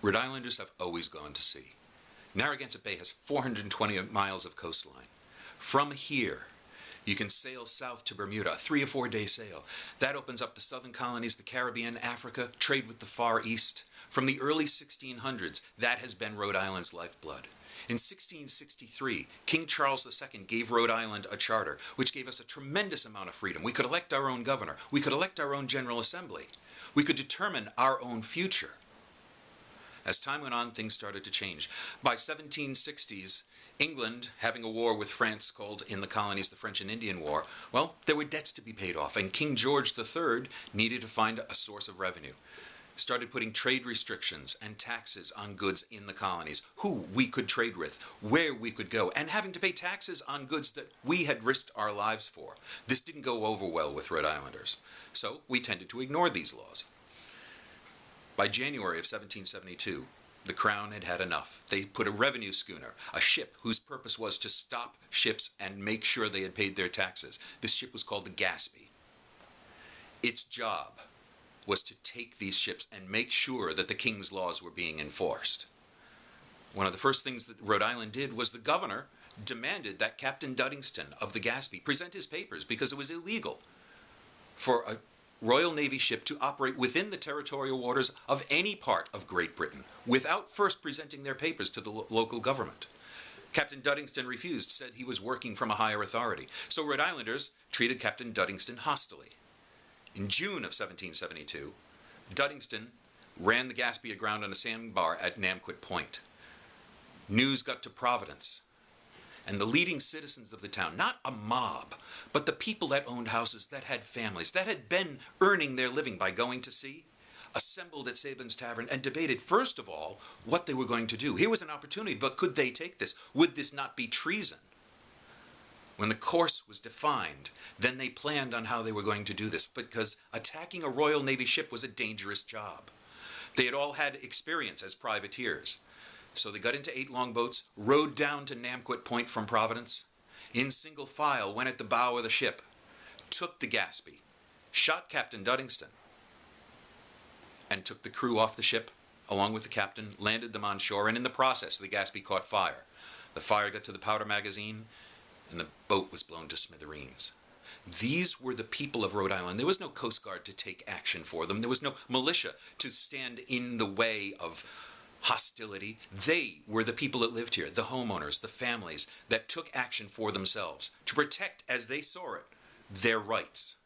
Rhode Islanders have always gone to sea. Narragansett Bay has 420 miles of coastline. From here, you can sail south to Bermuda, a 3 or 4 day sail. That opens up the southern colonies, the Caribbean, Africa, trade with the Far East. From the early 1600s, that has been Rhode Island's lifeblood. In 1663, King Charles II gave Rhode Island a charter, which gave us a tremendous amount of freedom. We could elect our own governor. We could elect our own General Assembly. We could determine our own future. As time went on, things started to change. By 1760s, England, having a war with France called in the colonies the French and Indian War, well, there were debts to be paid off, and King George III needed to find a source of revenue. Started putting trade restrictions and taxes on goods in the colonies, who we could trade with, where we could go, and having to pay taxes on goods that we had risked our lives for. This didn't go over well with Rhode Islanders, so we tended to ignore these laws. By January of 1772, the Crown had had enough. They put a revenue schooner, a ship whose purpose was to stop ships and make sure they had paid their taxes. This ship was called the Gaspee. Its job was to take these ships and make sure that the king's laws were being enforced. One of the first things that Rhode Island did was the governor demanded that Captain Duddingston of the Gaspee present his papers because it was illegal for a Royal Navy ship to operate within the territorial waters of any part of Great Britain without first presenting their papers to the local government. Captain Duddingston refused, said he was working from a higher authority. So Rhode Islanders treated Captain Duddingston hostilely. In June of 1772, Duddingston ran the Gaspee aground on a sandbar at Namquit Point. News got to Providence, and the leading citizens of the town, not a mob, but the people that owned houses, that had families, that had been earning their living by going to sea, assembled at Sabin's Tavern and debated, first of all, what they were going to do. Here was an opportunity, but could they take this? Would this not be treason? When the course was defined, then they planned on how they were going to do this, because attacking a Royal Navy ship was a dangerous job. They had all had experience as privateers. So they got into 8 longboats, rowed down to Namquit Point from Providence, in single file went at the bow of the ship, took the Gaspee, shot Captain Duddingston, and took the crew off the ship, along with the captain, landed them on shore, and in the process, the Gaspee caught fire. The fire got to the powder magazine, and the boat was blown to smithereens. These were the people of Rhode Island. There was no Coast Guard to take action for them. There was no militia to stand in the way of hostility. They were the people that lived here, the homeowners, the families that took action for themselves to protect, as they saw it, their rights.